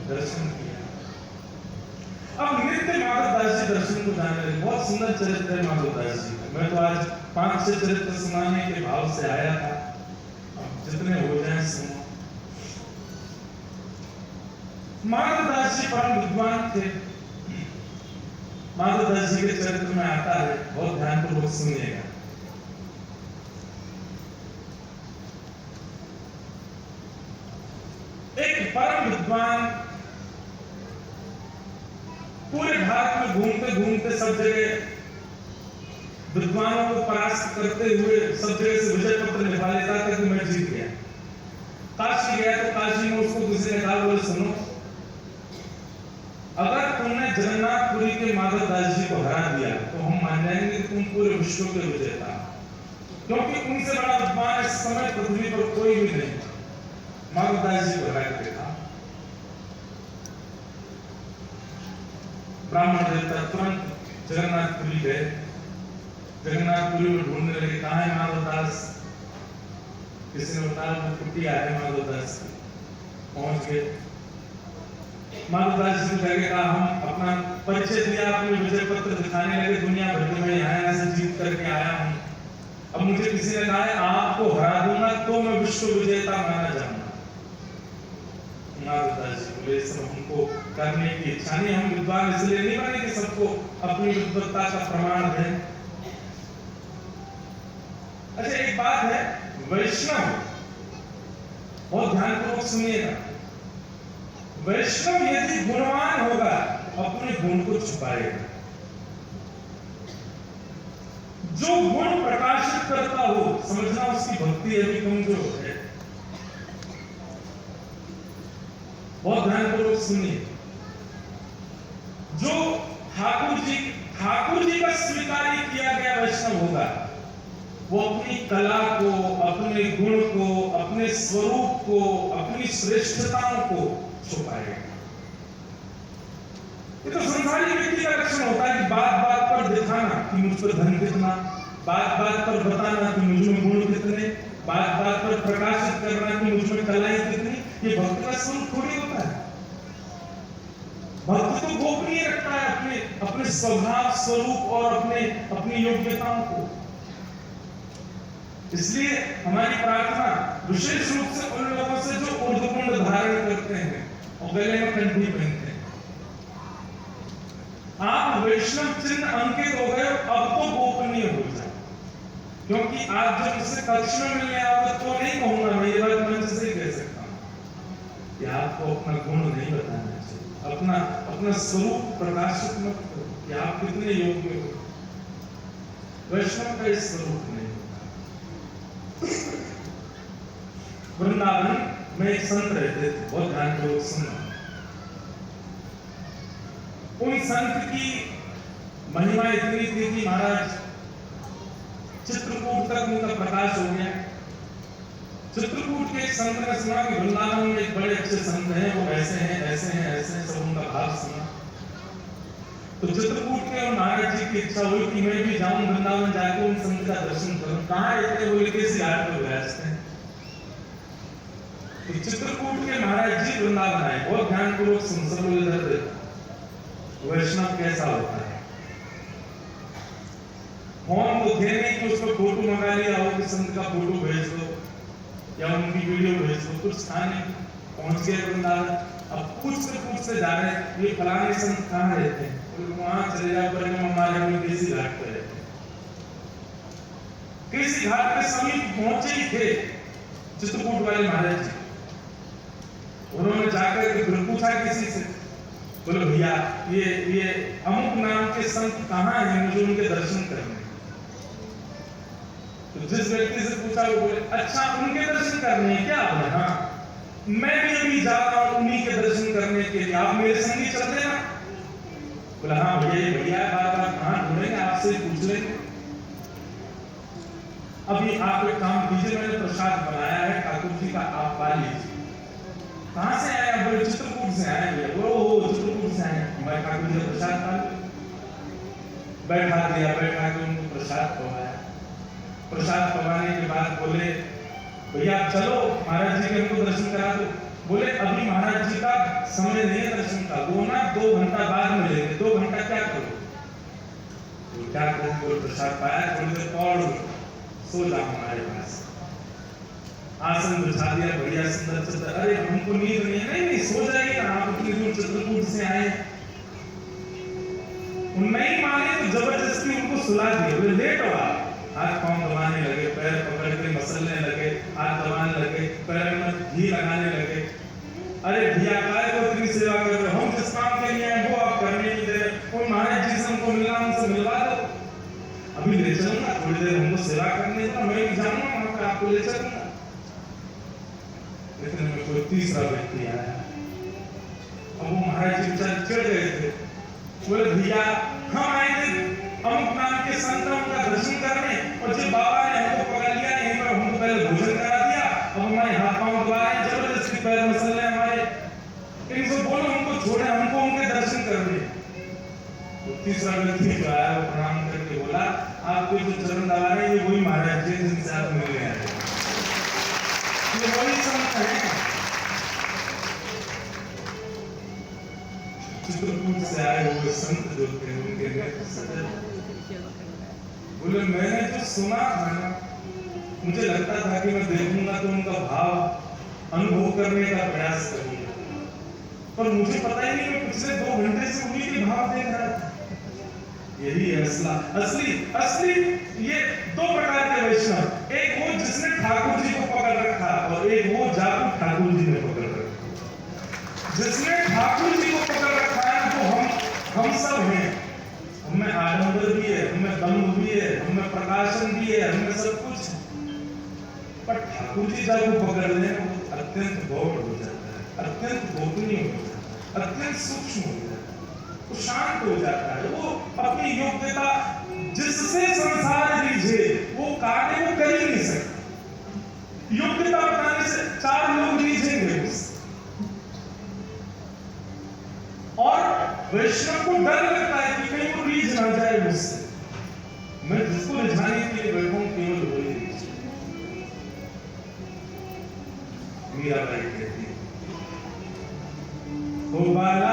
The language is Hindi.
दर्शन किया। अब नित्य माधवदास जी दर्शन को जाने लगे। बहुत सुंदर चरित्र है माधवदास जी का। मैं तो आज 5-6 चरित्र सुनाने के भाव से आया था, अब जितने हो जाए सुनो। माधवदास जी परम विद्वान थे। माधवदास जी के चरित्र में आता है, बहुत ध्यानपूर्वक सुनिएगा। एक परम विद्वान पूरे भारत में घूमते घूमते सब जगह विद्वानों को परास्त करते हुए सब जगह से विजय पत्र लिखवा लेता था कि मैं जीत गया। काशी गया तो काशी में उसको किसी ने कहा, बोले सुनो, अगर तुमने जगन्नाथपुरी के माधवदास जी को हरा दिया तो हम मान जाएंगे कि तुम पूरे विश्व के विजेता, क्योंकि उनसे बड़ा विद्वान इस समय पृथ्वी पर कोई भी नहीं। माधवदास जी को हरा के देखा। ब्राह्मण देवता तुरंत जगन्नाथपुरी गए। जगन्नाथपुरी में ढूंढने लगे, कहाँ है माधवदास। किसी ने बताया वो कुटिया है माधवदास की। पहुंच गए। माधवदास जी ने कहा, हम अपना परिचय दिया, अपने विजय पत्र दिखाने लगे, दुनिया भर में यहाँ से जीत करके आया हूँ। अब मुझे किसी ने कहा है आपको हरा दूंगा तो मैं विश्व विजेता माना जाऊंगा। माधवदास जी बोले, सब हमको करने की इच्छा नहीं, हम विद्वान इसलिए नहीं बने कि सबको अपनी विद्वत्ता का प्रमाण दें। अच्छा, एक बात है, वैष्णव, बहुत ध्यानपूर्वक सुनिएगा, वैष्णव यदि गुणवान होगा अपने गुण को छुपाएगा। जो गुण प्रकाशित करता हो, समझना उसकी भक्ति अभी कमजोर है। बहुत ध्यानपूर्वक सुनिए। जो ठाकुर जी का स्वीकार किया गया वैष्णव होगा, वो अपनी कला को, अपने गुण को, अपने स्वरूप को, अपनी श्रेष्ठताओं को छुपाएगा। ये तो संसारी व्यक्ति का लक्षण होता है कि बात बात पर दिखाना कि मुझ पर धन कितना, बात बात पर बताना कि मुझ में गुण कितने, बात बात पर प्रकाशित करना कि मुझ में कलाएं कितनी। ये भक्त का स्वरूप थोड़ी होता है। भक्त तो गोपनीय रखता है अपने स्वभाव, स्वरूप और अपनी योग्यताओं को। इसलिए हमारी प्रार्थना विशेष रूप से उन लोगों से जो ऊर्ध्वपुंड धारण करते हैं और गले में कंठी पहनते हैं। आप वैष्णव चिन्ह अंकित हो गए, अब तो गोपनीय हो जाए, क्योंकि आप जब मुझसे कक्ष में मिलने आओगे तो नहीं कहूंगा, मैं ये बात मंच से ही कह सकता हूं कि आपको अपना गुण नहीं बताना चाहिए, अपना स्वरूप प्रकाशित मत करो कि आप कितने योग्य हो। वैष्णव का इस स्वरूप नहीं। वृंदावन में एक संत रहते थे, बहुत ध्यानपूर्वक सुनना। उन संत की महिमा इतनी थी कि महाराज चित्रकूट तक उनका प्रकाश हो गया। चित्रकूट के एक संत ने सुना कि वृंदावन में एक बड़े अच्छे संत हैं, वो ऐसे हैं, ऐसे हैं, ऐसे हैं, सब उनका भाव सुना। तो चित्रकूट के और महाराज जी की इच्छा हुई कि मैं भी जाऊं वृंदावन, जाकर उन संत का दर्शन करूं। कहाँ रहते? बोले किसी घाट पर विराजते हैं। तो चित्रकूट के महाराज जी वृंदावन आए। बहुत ध्यानपूर्वक सुन, सब लोग इधर। वैष्णव कैसा होता है? फोन तो थे नहीं कि उसको फोटो मंगा लिया हो कि संत का फोटो भेज दो या उनकी वीडियो भेज दो, कुछ था नहीं। पहुंच गए वृंदावन। अब पूछते जा रहे हैं, ये फलाने संत कहाँ रहते हैं? वहां चले जाओ, पर हमारे में किसी घाट पर रहते हैं। किसी घाट के समीप पहुंचे ही थे चित्रकूट वाले महाराज जी। उन्होंने जाकर के फिर पूछा किसी से, बोले भैया ये अमुक नाम के संत कहाँ हैं, मुझे उनके दर्शन करने। तो जिस व्यक्ति से पूछा वो बोले, अच्छा उनके दर्शन करने क्या? बोले हाँ, मैं भी अभी जा रहा हूं उन्हीं के दर्शन करने के लिए, आप मेरे संग ही चलते ना? बोला हाँ भैया बात कहाँ ढूंढेंगे, आपसे पूछ लेंगे। अभी आप एक काम कीजिए, मैंने प्रसाद बनाया है ठाकुर जी का, आप पा लीजिए। कहाँ से आए? बोले चित्रकूट से आए। बोले चित्रकूट से आए, हमारे ठाकुर जी का प्रसाद पा लिया। बैठा के उनको प्रसाद पवाया। प्रसाद पवाने के बाद बोले भैया आप चलो महाराज जी के हमको दर्शन करा दो। बोले अभी महाराज जी का समय नहीं है दर्शन का, वो ना 2 घंटा बाद मिलेंगे। 2 घंटा क्या करो? तो क्या करो? बोले प्रसाद पाया, थोड़ी देर और सो जाओ हमारे पास। आसन बिछा दिया, बढ़िया सुंदर सुंदर। अरे हमको नींद नहीं है। नहीं नहीं, सो जाइए ना, आप इतनी दूर चित्रकूट से आए। नहीं माने तो जबरदस्ती उनको सुला दिया। बोले लेट हो आप। हाथ पांव दबाने लगे, पैर पकड़ के मसलने लगे, हाथ दबाने लगे, पैर में घी लगाने लगे। अरे भैया काय को इतनी सेवा कर रहे हो? हम जिस काम के लिए आए वो आप करने नहीं दे रहे। वो महाराज जी से हमको मिलना, उनसे मिलवा दो। अभी ले चलूंगा, थोड़ी देर हमको सेवा करने दो, मैं भी जाऊंगा वहां पे, आपको ले चलूंगा। इतने में कोई तीसरा व्यक्ति आया। अब वो महाराज जी बेचारे चिढ़ गए थे। बोले भैया हम आए थे अमुक नाम के संतों का दर्शन करने, और जब बाबा ने हमको पकड़ लिया, यहीं पर हमको पहले भोजन करा दिया, अब हमारे हाथ पांव दबा रहे, जबरदस्ती पैर मसल रहे हमारे। इनको बोलो हमको छोड़े, हमको उनके दर्शन करने। तो तीसरा व्यक्ति जो आया वो प्रणाम करके बोला, आपको जो चरण दबा रहे हैं ये वही महाराज जी जिनसे आप मिलने आए, ये वही संत है। चित्रकूट से आए हुए संत जो थे उनके नेत्र सजल। बोले मैंने जो सुना था ना, मुझे लगता था कि मैं देखूंगा तो उनका भाव अनुभव करने का प्रयास करूंगा, पर मुझे पता ही नहीं, मैं पिछले 2 घंटे से उन्हीं के भाव देख रहा था। यही है असली ये 2 प्रकार के वैष्णव। एक वो जिसने ठाकुर जी को पकड़ रखा, और एक वो जाकू ठाकुर जी ने पकड़ रखा। जिसने ठाकुर जी को पकड़ रखा है वो हम सब हैं। हमें आडंबर भी है, हमें दम्भ भी है, हमें प्रकाशन भी है, हमें सब कुछ। पर ठाकुर जी जब वो पकड़ लें वो अत्यंत गौर हो जाता है, अत्यंत गोपनीय हो जाता है, अत्यंत सूक्ष्म हो जाता है, वो शांत हो जाता है। वो अपनी योग्यता जिससे संसार रीझे वो कार्य वो कर ही नहीं सकता। योग्यता बताने से 4 लोग रीझेंगे उससे। और वैष्णव को डर लगता है कि कहीं वो रीझ ना जाए मुझसे। मैं जिसको रिझाने के लिए बैठा हूं केवल वही रीझ। मीराबाई कहती है, ओ बाला